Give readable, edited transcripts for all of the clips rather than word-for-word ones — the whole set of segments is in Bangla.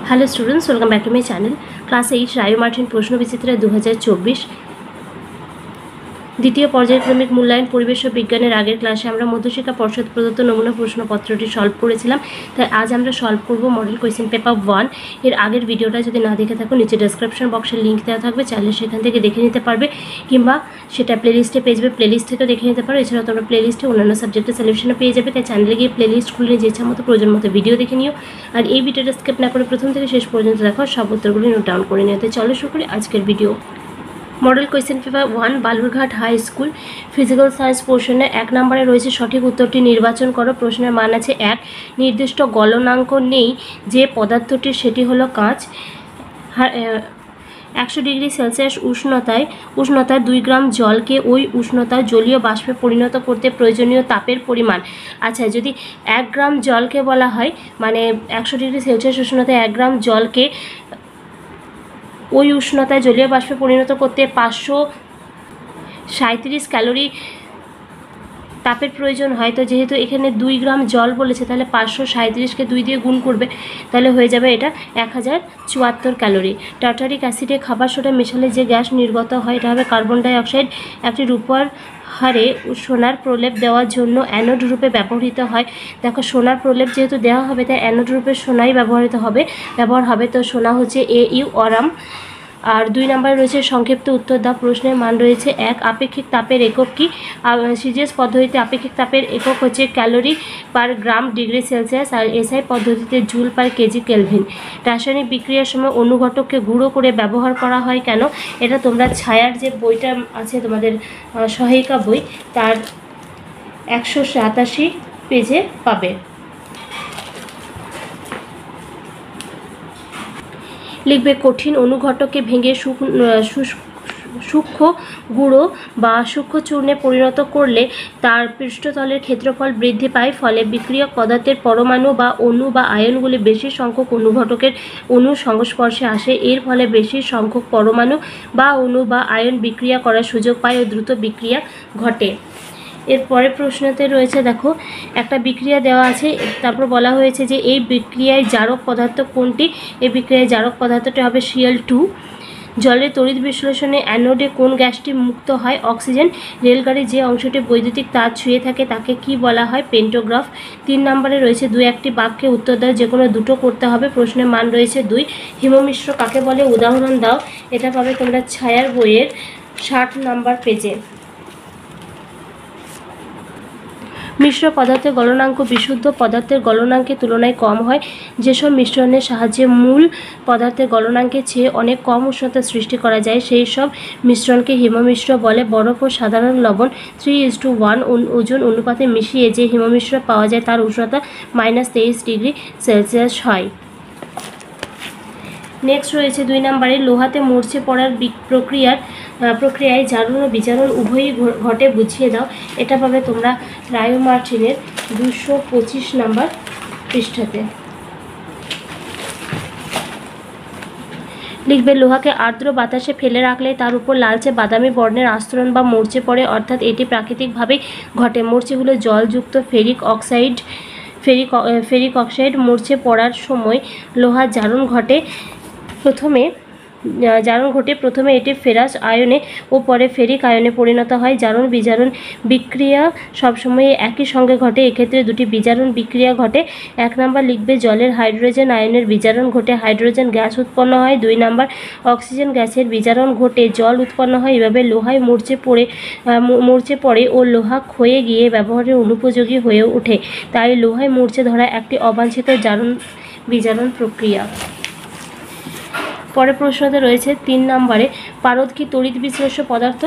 Hello students, welcome back to my channel. Class 8 रायो मार्टिन प्रश्न विचित्र 2024 দ্বিতীয় পর্যায়ক্রমিক মূল্যায়ন পরিবেশ ও বিজ্ঞানের আগের ক্লাসে আমরা মধ্যশিক্ষা পর্ষদ প্রদত্ত নমুনা প্রশ্নপত্রটি সলভ করেছিলাম। তাই আজ আমরা সলভ করব মডেল কোয়েশ্চেন পেপার 1 এর আগের ভিডিওটা যদি না দেখে থাকো নিচে ডেসক্রিপশন বক্সে লিঙ্ক দেওয়া থাকবে, চাইলে সেখান থেকে দেখে নিতে পারবে, কিংবা সেটা প্লেলিস্টে পেয়ে যাবে, প্লেলিস্ট থেকেও দেখে নিতে পারো। এছাড়াও তোমরা প্লেলিস্টে অন্যান্য সাবজেক্টের সলিউশনও পেয়ে যাবে। তাই চ্যানেলে গিয়ে প্লেলিস্ট খুলে যে ইচ্ছা মতো প্রয়োজন মতো ভিডিও দেখে নিও, আর এই ভিডিওটা স্কিপ না করে প্রথম থেকে শেষ পর্যন্ত দেখো, সব উত্তরগুলি নোট ডাউন করে নিও। তাই চলো শুরু করি আজকের video. Model question paper 1 Balurghat high school physical science পোর্শনে 1 নম্বরে রয়েছে সঠিক উত্তরটি নির্বাচন করো। প্রশ্নের মান আছে 1, নির্দিষ্ট গলনাঙ্ক নেই যে পদার্থটি, সেটি হলো কাঁচ। 100 ডিগ্রি সেলসিয়াস উষ্ণতায় 2 গ্রাম জলকে ওই উষ্ণতায় জলীয় বাষ্পে পরিণত করতে প্রয়োজনীয় তাপের পরিমাণ। আচ্ছা, যদি 1 গ্রাম জলকে বলা হয়, মানে 100 ডিগ্রি সেলসিয়াস উষ্ণতায় 1 গ্রাম জলকে ওই উষ্ণতায় জলীয় বাষ্পে পরিণত করতে 537 ক্যালোরি তাপের প্রয়োজন হয়। তো যেহেতু এখানে 2 গ্রাম জল বলেছে, তাহলে 537কে 2 দিয়ে গুণ করবে, তাহলে হয়ে যাবে এটা 1074 ক্যালোরি। টার্টারিক অ্যাসিডে খাবার সোডা মেশালে যে গ্যাস নির্গত হয়, এটা হবে কার্বন ডাই অক্সাইড। একটি রূপার হারে সোনার প্রলেপ দেওয়ার জন্য অ্যানোড রূপে ব্যবহৃত হয়। দেখো, সোনার প্রলেপ যেহেতু দেওয়া হবে, তাই অ্যানোড রূপে সোনাই ব্যবহার হবে। তো সোনা হচ্ছে AU অরাম। আর 2 নম্বরে রয়েছে সংক্ষিপ্ত উত্তর দাও। প্রশ্নের মান রয়েছে 1, আপেক্ষিক তাপের একক কি? সিজিএস পদ্ধতিতে আপেক্ষিক তাপের একক হচ্ছে calorie per gram degree Celsius, আর SI পদ্ধতিতে জুল পার কেজি কেলভিন। রাসায়নিক বিক্রিয়ার সময় অনুঘটককে গুঁড়ো করে ব্যবহার করা হয় কেন? এটা তোমরা ছায়ার যে বইটা আছে তোমাদের সহায়িকা বই, তার 187 পেজে পাবে। লিখবে কঠিন অনুঘটককে ভেঙে সূক্ষ্ম গুঁড়ো বা সূক্ষ্ম চূর্ণে পরিণত করলে তার পৃষ্ঠতলের ক্ষেত্রফল বৃদ্ধি পায়। ফলে বিক্রিয়ক পদার্থের পরমাণু বা অণু বা আয়নগুলি বেশি সংখ্যক অনুঘটকের অণুর সংস্পর্শে আসে। এর ফলে বেশি সংখ্যক পরমাণু বা অণু বা আয়ন বিক্রিয়া করার সুযোগ পায় ও দ্রুত বিক্রিয়া ঘটে। এর পরের প্রশ্নতে রয়েছে, দেখো, একটা বিক্রিয়া দেওয়া আছে, তারপর বলা হয়েছে যে এই বিক্রিয়ায় জারক পদার্থ কোনটি? এই বিক্রিয়ায় জারক পদার্থটি হবে Cl2। জলের তড়িৎ বিশ্লেষণে অ্যানোডে কোন গ্যাসটি মুক্ত হয়? অক্সিজেন। রেলগাড়ির যে অংশটি বৈদ্যুতিক তার ছুঁয়ে থাকে তাকে কি বলা হয়? পেন্টোগ্রাফ। 3 নম্বরে রয়েছে 2-1টি বাক্যে উত্তর দাও, যে কোনো দুটো করতে হবে। প্রশ্নের মান রয়েছে 2। হিমমিশ্র কাকে বলে? উদাহরণ দাও। এটা পাবে তোমরা ছায়ার বইয়ের 60 নম্বর পেজে। মিশ্র পদার্থের গলনাঙ্ক বিশুদ্ধ পদার্থের গলনাঙ্কের তুলনায় কম হয়। যেসব মিশ্রণের সাহায্যে মূল পদার্থের গলনাঙ্কের চেয়ে অনেক কম উষ্ণতা সৃষ্টি করা যায়, সেই সব মিশ্রণকে হিমমিশ্র বলে। বরফ ও সাধারণ লবণ 3:1 ওজন অনুপাতে মিশিয়ে যে হিমমিশ্র পাওয়া যায়, তার উষ্ণতা -23 ডিগ্রি সেলসিয়াস হয়। নেক্সট রয়েছে 2 নম্বরে, লোহাতে মরচে পড়ার প্রক্রিয়ায় জারণ ও বিজারণ উভয়ই ঘটে, বুঝিয়ে দাও। এটা পাবে তোমরা রায়ো মার্টিনের 225 নম্বর পৃষ্ঠাতে। লিখবে লোহাকে আর্দ্র বাতাসে ফেলে রাখলে তার উপর লালচে বাদামি বর্ণের আস্তরণ বা মরচে পড়ে, অর্থাৎ এটি প্রাকৃতিকভাবেই ঘটে। মরচে হলো জলযুক্ত ফেরিক অক্সাইড। মরচে পড়ার সময় লোহার জারণ ঘটে প্রথমে এটি ফেরাস আয়নে ও পরে ফেরিক আয়নে পরিণত হয়। জারণ বিজারণ বিক্রিয়া সবসময় একই সঙ্গে ঘটে, এক্ষেত্রে 2টি বিজারণ বিক্রিয়া ঘটে। 1 নম্বর লিখবে জলের হাইড্রোজেন আয়নের বিজারণ ঘটে হাইড্রোজেন গ্যাস উৎপন্ন হয়। 2 নম্বর অক্সিজেন গ্যাসের বিজারণ ঘটে জল উৎপন্ন হয়। এভাবে লোহায় মরচে পড়ে ও লোহা ক্ষয়ে গিয়ে ব্যবহারের অনুপযোগী হয়ে ওঠে। তাই লোহায় মরচে ধরা একটি অবাঞ্ছিত বিজারণ প্রক্রিয়া। পরের প্রশ্নতে রয়েছে 3 নম্বরে, পারদ কি তড়িৎ বিশ্লেষ্য পদার্থ?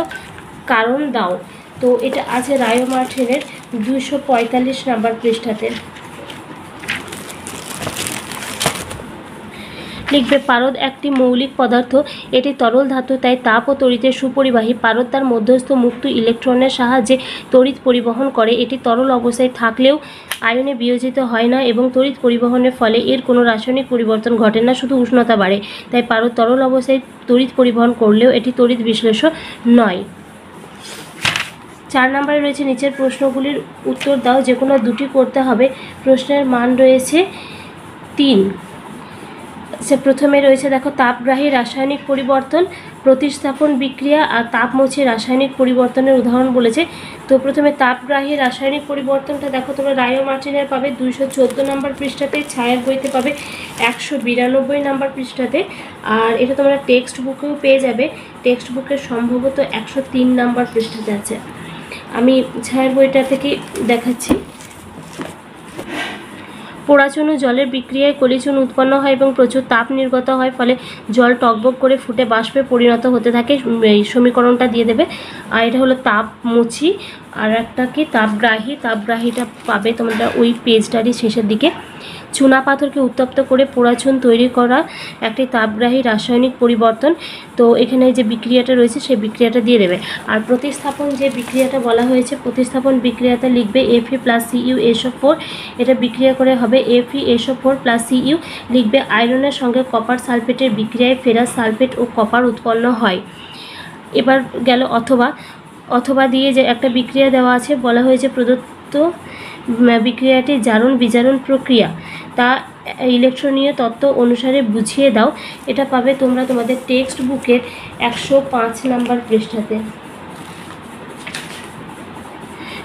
কারণ দাও। তো এটা আছে রায়ো মার্টিনের 245 নম্বর পৃষ্ঠাতে। লিখবে পারদ একটি মৌলিক পদার্থ, এটি তরল ধাতু, তাই তাপ ও তড়িতের সুপরিবাহী। পারদ তার মধ্যস্থ মুক্ত ইলেকট্রনের সাহায্যে তড়িৎ পরিবহন করে। এটি তরল অবস্থায় থাকলেও আয়নে বিয়োজিত হয় না এবং তড়িৎ পরিবহনের ফলে এর কোনো রাসায়নিক পরিবর্তন ঘটে না, শুধু উষ্ণতা বাড়ে। তাই পারদ তরল অবস্থায় তড়িৎ পরিবহন করলেও এটি তড়িৎ বিশ্লেষ্য নয়। 4 নম্বরে রয়েছে নিচের প্রশ্নগুলির উত্তর দাও, যে কোনো দুটি করতে হবে। প্রশ্নের মান রয়েছে 3। সে প্রথমে রয়েছে দেখো তাপগ্রাহী রাসায়নিক পরিবর্তন, প্রতিস্থাপন বিক্রিয়া আর তাপমোচী রাসায়নিক পরিবর্তনের উদাহরণ বলেছে। তো প্রথমে তাপগ্রাহী রাসায়নিক পরিবর্তনটা দেখো তোমরা রায়ো মার্টিনের পাবে 214 নম্বর পৃষ্ঠাতে, ছায়ার বইতে পাবে 192 নম্বর পৃষ্ঠাতে, আর এটা তোমরা টেক্সট বুকেও পেয়ে যাবে, টেক্সট বুকের সম্ভবত 103 নম্বর পৃষ্ঠাতে আছে। আমি ছায়ার বইটা থেকে দেখাচ্ছি। পোড়াচুন ও জলের বিক্রিয়ায় কলিচুন উৎপন্ন হয় এবং প্রচুর তাপ নির্গত হয়, ফলে জল টকবক করে ফুটে বাষ্পে পরিণত হতে থাকে। এই সমীকরণটা দিয়ে দেবে। আর এটা হলো তাপমোচী, আর একটা কি তাপগ্রাহী। তাপগ্রাহীটা পাবে তোমরা ওই পেজটারই শেষের দিকে। চুনা পাথরকে উত্তপ্ত করে পোড়াচুন তৈরি করা একটি তাপগ্রাহী রাসায়নিক পরিবর্তন। তো এখানে যে বিক্রিয়াটা রয়েছে সেই বিক্রিয়াটা দিয়ে দেবে। আর প্রতিস্থাপন যে বিক্রিয়াটা বলা হয়েছে, প্রতিস্থাপন বিক্রিয়াটা লিখবে Fe+Cu_SO4। এটা বিক্রিয়া করে হবে FeSO4+Cu। লিখবে আয়রনের সঙ্গে কপার সালফেটের বিক্রিয়ায় ফেরাস সালফেট ও কপার উৎপন্ন হয়। এবার গেল অথবা। অথবা দিয়ে যে একটা বিক্রিয়া দেওয়া আছে, বলা হয়েছে প্রদত্ত বিক্রিয়াটি জারণ বিজারণ প্রক্রিয়া, তা ইলেকট্রনীয় তত্ত্ব অনুসারে বুঝিয়ে দাও। এটা পাবে তোমরা তোমাদের টেক্সট বুকের 105 নম্বর পৃষ্ঠাতে।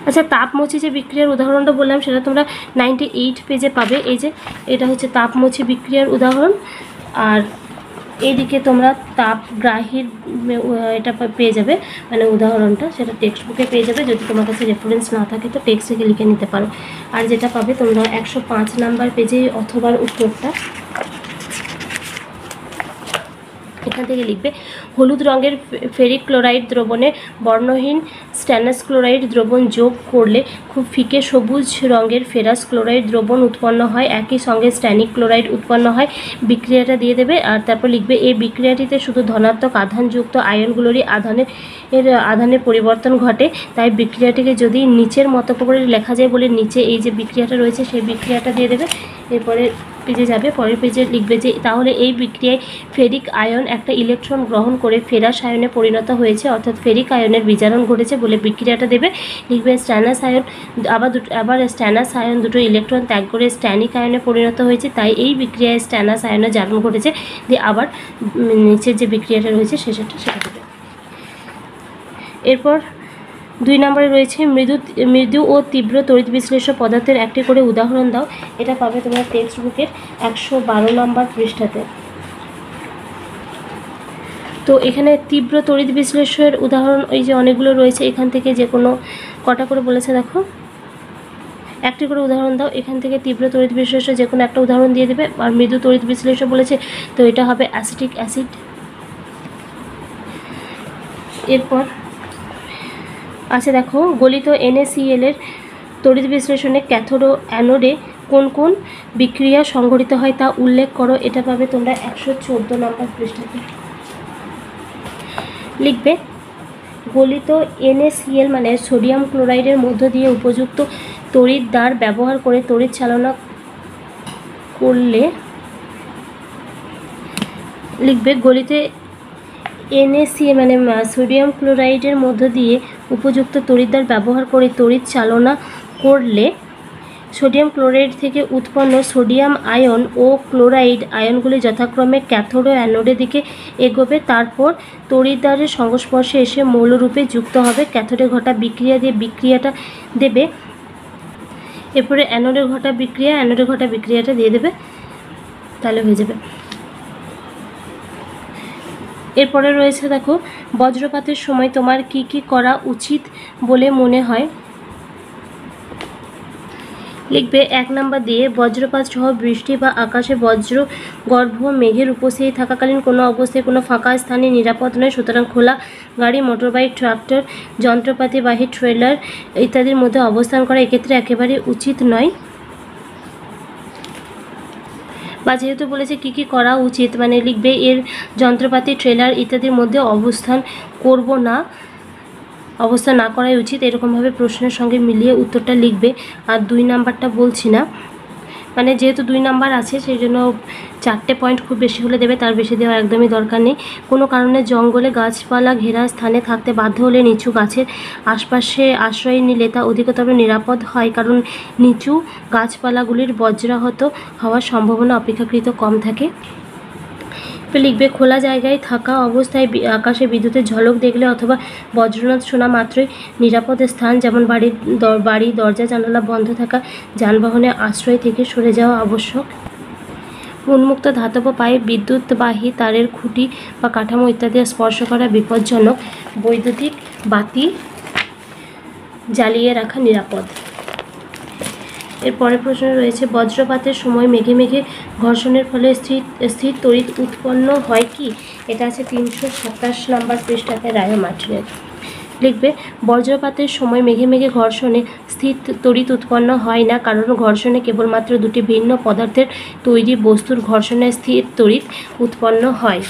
আচ্ছা, তাপমোচী যে বিক্রিয়ার উদাহরণটা বললাম সেটা তোমরা 98 পেজে পাবে। এই যে এটা হচ্ছে তাপমোচী বিক্রিয়ার উদাহরণ, আর এইদিকে তোমরা তাপগ্রাহীর এটা পেয়ে যাবে, মানে উদাহরণটা সেটা টেক্সট বুকে পেয়ে যাবে। যদি তোমার কাছে রেফারেন্স না থাকে তো টেক্সট থেকে লিখে নিতে পারো। আর যেটা পাবে তোমরা 105 নাম্বার পেজে অথবার উত্তরটা, এখান থেকে লিখবে হলুদ রঙের ফেরিক ক্লোরাইড দ্রবণে বর্ণহীন স্ট্যানাস ক্লোরাইড দ্রবণ যোগ করলে খুব ফিকে সবুজ রঙের ফেরাস ক্লোরাইড দ্রবণ উৎপন্ন হয়, একই সঙ্গে স্ট্যানিক ক্লোরাইড উৎপন্ন হয়। বিক্রিয়াটা দিয়ে দেবে। আর তারপর লিখবে এই বিক্রিয়াটিতে শুধু ধনাত্মক আধানযুক্ত আয়নগুলোরই আধানের পরিবর্তন ঘটে, তাই বিক্রিয়াটিকে যদি নিচের মতো করে লেখা যায় বলে নিচে এই যে বিক্রিয়াটা রয়েছে সেই বিক্রিয়াটা দিয়ে দেবে। এরপরে পেজে যাবে, পরের পেজে লিখবে যে তাহলে এই বিক্রিয়ায় ফেরিক আয়ন একটা ইলেকট্রন গ্রহণ করে ফেরাস আয়নে পরিণত হয়েছে, অর্থাৎ ফেরিক আয়নের বিজারণ ঘটেছে বলে বিক্রিয়াটা দেবে। লিখবে স্ট্যানাস আয়ন আবার স্ট্যানাস আয়ন দুটো ইলেকট্রন ত্যাগ করে স্ট্যানিক আয়নে পরিণত হয়েছে, তাই এই বিক্রিয়ায় স্ট্যানাস আয়নের জারণ ঘটেছে। দিয়ে আবার নিচের যে বিক্রিয়াটা রয়েছে সেটা দেবে। এরপর 2 নম্বরে রয়েছে মৃদু ও তীব্র তড়িৎ বিশ্লেষ্য পদার্থের একটি করে উদাহরণ দাও। এটা পাবে তোমরা টেক্সট বুকের 112 নম্বর পৃষ্ঠাতে। তো এখানে তীব্র তড়িৎ বিশ্লেষ্যের উদাহরণ এই যে অনেকগুলো রয়েছে, এখান থেকে যে কোনো কটা করে বলেছে দেখো, একটি করে উদাহরণ দাও। এখান থেকে তীব্র তড়িৎ বিশ্লেষ্য যে কোনো একটা উদাহরণ দিয়ে দেবে। আর মৃদু তড়িৎ বিশ্লেষ্য বলেছে, তো এটা হবে অ্যাসিটিক অ্যাসিড। এরপর আছে দেখো গলিত NaCl এর তড়িৎ বিশ্লেষণে ক্যাথোড ও অ্যানোডে কোন কোন বিক্রিয়া সংঘটিত হয় তা উল্লেখ করো। এটা পাবে তোমরা 114 নম্বর পৃষ্ঠাতে। লিখবে গলিত NaCl মানে সোডিয়াম ক্লোরাইডের মধ্য দিয়ে উপযুক্ত তড়িৎ দ্বার ব্যবহার করে তড়িৎ চালনা করলে, লিখবে গলিত NaCl মানে সোডিয়াম ক্লোরাইডের মধ্য দিয়ে উপযুক্ত তড়িৎদ্বার ব্যবহার করে তড়িৎ চালনা করলে সোডিয়াম ক্লোরাইড থেকে উৎপন্ন সোডিয়াম আয়ন ও ক্লোরাইড আয়নগুলি যথাক্রমে ক্যাথোড ও অ্যানোডের দিকে এগোবে, তারপর তড়িৎদ্বারের সংস্পর্শে এসে মৌলরূপে যুক্ত হবে। ক্যাথোডে ঘটা বিক্রিয়া দিয়ে বিক্রিয়াটা দেবে। এরপরে অ্যানোডে ঘটা বিক্রিয়াটা দিয়ে দেবে, তাহলে হয়ে যাবে। এরপরে রয়েছে দেখো বজ্রপাতের সময় তোমার কি কি করা উচিত বলে মনে হয়। লিখবে 1 নম্বর দিয়ে বজ্রপাত সহ বৃষ্টি বা আকাশে বজ্রগর্ভ মেঘের উপস্থিতি থাকাকালীন কোনো অবস্থায় কোনো ফাঁকা স্থানে নিরাপদ নয়, সুতরাং খোলা গাড়ি, মোটরবাইক, ট্রাক্টর, যন্ত্রপাতিবাহী ট্রেলার ইত্যাদির মধ্যে অবস্থান করা এক্ষেত্রে একেবারে উচিত নয়। বা যেহেতু বলেছে কি কি করা উচিত, মানে লিখবে এর যন্ত্রপাতি, ট্রেলার ইত্যাদির মধ্যে অবস্থান না করাই উচিত, এরকমভাবে প্রশ্নের সঙ্গে মিলিয়ে উত্তরটা লিখবে। আর 2 নাম্বারটা বলছি না, মানে যেহেতু 2 নাম্বার আছে সেই জন্য 4টে পয়েন্ট খুব বেশি হলে দেবে, তার বেশি দেওয়ার একদমই দরকার নেই। কোনো কারণে জঙ্গলে গাছপালা ঘেরা স্থানে থাকতে বাধ্য হলে নিচু গাছের আশপাশে আশ্রয় নিলে তা অধিকতর নিরাপদ হয়, কারণ নিচু গাছপালাগুলির বজ্রাহত হওয়ার সম্ভাবনা অপেক্ষাকৃত কম থাকে। লিখবে খোলা জায়গায় থাকা অবস্থায় আকাশে বিদ্যুতের ঝলক দেখলে অথবা বজ্রনাদ শোনা মাত্রই নিরাপদ স্থান যেমন বাড়ি দরজা জানালা বন্ধ থাকা যানবাহনের আশ্রয় থেকে সরে যাওয়া আবশ্যক। উন্মুক্ত ধাতব পাইপ বিদ্যুৎবাহী তারের খুঁটি বা কাঠামো ইত্যাদি স্পর্শ করা বিপজ্জনক। বৈদ্যুতিক বাতি জ্বালিয়ে রাখা নিরাপদ। এর পরের প্রশ্ন রয়েছে বজ্রপাতের সময় মেঘে মেঘে ঘর্ষণের ফলে স্থির তড়িৎ উৎপন্ন হয় কি? এটা আছে 327 নম্বর পৃষ্ঠাতে রায় মার্টিনের। লিখবে বজ্রপাতের সময় মেঘে মেঘে ঘর্ষণে স্থির তড়িৎ উৎপন্ন হয় না, কারণ ঘর্ষণে কেবলমাত্র দুটি ভিন্ন পদার্থের তৈরি বস্তুর ঘর্ষণে স্থির তড়িৎ উৎপন্ন হয়।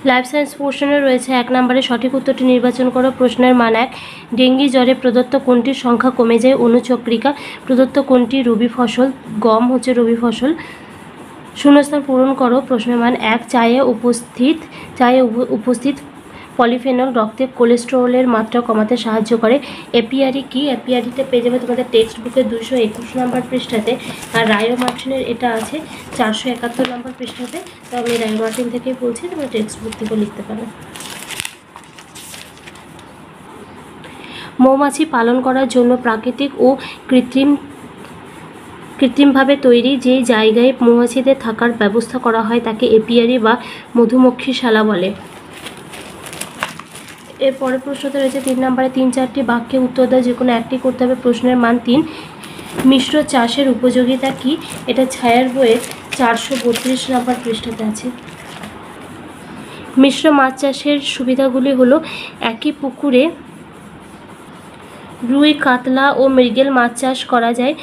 লাইফ সায়েন্স পোর্শনে রয়েছে 1 নম্বরে সঠিক উত্তরটি নির্বাচন করো। প্রশ্নের মান 1, ডেঙ্গি জ্বরে প্রদত্ত কোনটির সংখ্যা কমে যায়? অনুচক্রিকা। প্রদত্ত কোনটি রবি ফসল? গম হচ্ছে রবি ফসল। শূন্যস্থান পূরণ করো। প্রশ্নের মান 1, চায়ে উপস্থিত পলিফেনল রক্তে কোলেস্টেরলের মাত্রা কমাতে সাহায্য করে। এপিআরি কি? এপিআরিতে পেয়ে যাবে তোমাদের টেক্সট বুকের 221 নম্বর পৃষ্ঠাতে, আর রায়ো মার্টিনের এটা আছে 471 নম্বর পৃষ্ঠাতে। তো আমি রায়ো মার্টিন থেকেই বলছি, তোমরা টেক্সট বুক থেকেও লিখতে পারো। মৌমাছি পালন করার জন্য প্রাকৃতিক ও কৃত্রিমভাবে তৈরি যে জায়গায় মৌমাছিদের থাকার ব্যবস্থা করা হয় তাকে এপিয়ারি বা মধুমক্ষীশালা বলে। এর পরের প্রশ্নতে রয়েছে 3 নম্বরে 3-4টি বাক্যে উত্তর দাও, যে কোনো একটি করতে হবে। প্রশ্নের মান 3, মিশ্র চাষের উপযোগিতা কি? এটা ছায়ার বইয়ের 432 নম্বর পৃষ্ঠাতে আছে। মিশ্র মাছ চাষের সুবিধাগুলি হলো একই পুকুরে রুই, কাতলা ও মৃগেল মাছ চাষ করা যায়।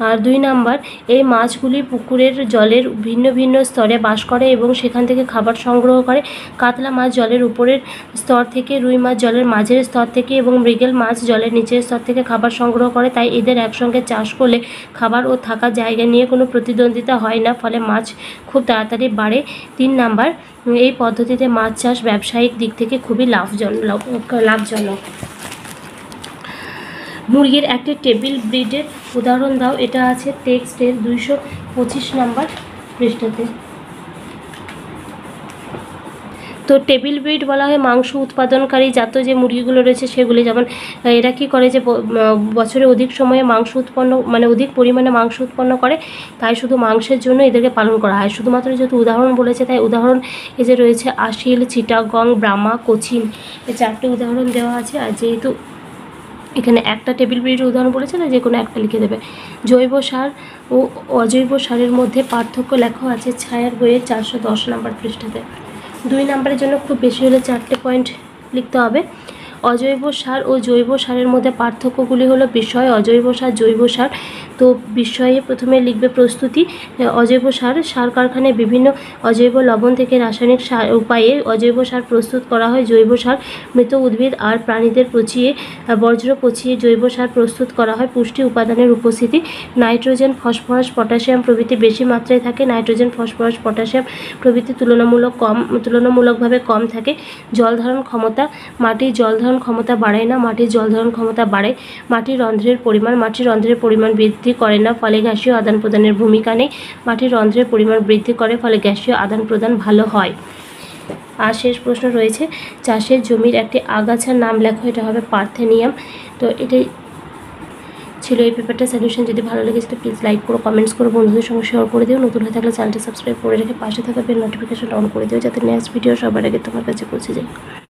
আর 2 নম্বর, এই মাছগুলি পুকুরের জলের ভিন্ন ভিন্ন স্তরে বাস করে এবং সেখান থেকে খাবার সংগ্রহ করে। কাতলা মাছ জলের উপরের স্তর থেকে, রুই মাছ জলের মাঝের স্তর থেকে এবং মৃগেল মাছ জলের নিচের স্তর থেকে খাবার সংগ্রহ করে। তাই এদের একসঙ্গে চাষ করলে খাবার ও থাকার জায়গা নিয়ে কোনো প্রতিদ্বন্দ্বিতা হয় না, ফলে মাছ খুব তাড়াতাড়ি বাড়ে। 3 নম্বর, এই পদ্ধতিতে মাছ চাষ ব্যবসায়িক দিক থেকে খুবই লাভজনক। মুরগির একটি টেবিল ব্রিডের উদাহরণ দাও। এটা আছে টেক্সটের 225 নম্বর পৃষ্ঠাতে। তো টেবিল ব্রিড বলা হয় মাংস উৎপাদনকারী জাত যে মুরগিগুলো রয়েছে সেগুলি, যেমন এরা কী করে যে বছরে অধিক সময়ে মাংস উৎপন্ন অধিক পরিমাণে মাংস উৎপন্ন করে, তাই শুধু মাংসের জন্য এদেরকে পালন করা হয়। শুধুমাত্র যেহেতু উদাহরণ বলেছে তাই উদাহরণ এই যে রয়েছে আসিল, চিটাগং, ব্রাহ্মা, কোচিন, এই 4টি উদাহরণ দেওয়া আছে। আর যেহেতু এখানে একটা টেবিল ব্রিডের উদাহরণ বলেছে না, যে কোনো একটা লিখে দেবে। জৈব সার ও অজৈব সারের মধ্যে পার্থক্য লেখা আছে ছায়ার বইয়ের 410 নম্বর পৃষ্ঠাতে। 2 নম্বরের জন্য খুব বেশি হলে 4টে পয়েন্ট লিখতে হবে। অজৈব সার ও জৈব সারের মধ্যে পার্থক্যগুলি হলো বিষয়, অজৈব সার, জৈব সার। তো বিষয়ে প্রথমে লিখবে প্রস্তুতি। অজৈব সার কারখানায় বিভিন্ন অজৈব লবণ থেকে রাসায়নিক সার উপায়ে অজৈব সার প্রস্তুত করা হয়। জৈব সার মৃত উদ্ভিদ আর প্রাণীদের বর্জ্য পচিয়ে জৈব সার প্রস্তুত করা হয়। পুষ্টি উপাদানের উপস্থিতি, নাইট্রোজেন, ফসফরাস, পটাশিয়াম প্রভৃতি বেশি মাত্রায় থাকে। নাইট্রোজেন, ফসফরাস, পটাশিয়াম প্রভৃতি তুলনামূলকভাবে কম থাকে। জল ধারণ ক্ষমতা, মাটির জল ধারণ ক্ষমতা বাড়ায় না, মাটির জল ধারণ ক্ষমতা বাড়ায়। মাটির রন্ধ্রের পরিমাণ বৃদ্ধি করে না, ফলে গ্যাসীয় আদান প্রদানের ভূমিকা নেই। মাটির রন্ধ্রের পরিমাণ বৃদ্ধি করে, ফলে গ্যাসীয় আদান প্রদান ভালো হয়। আর শেষ প্রশ্ন রয়েছে চাষের জমির একটি আগাছার নাম লেখো। এটা হবে পার্থেনিয়াম। তো এটাই ছিল এই পেপারটা সলিউশন। যদি ভালো লেগেছে তো প্লিজ লাইক করো, কমেন্টস করো, বন্ধুদের সঙ্গে শেয়ার করে দিও। নতুন হয়ে থাকলে চ্যানেলটি সাবস্ক্রাইব করে রেখে পাশে থাকা বেল নোটিফিকেশন অন করে দিও, যাতে নেক্সট ভিডিও সবার আগে তোমার কাছে পৌঁছে যায়।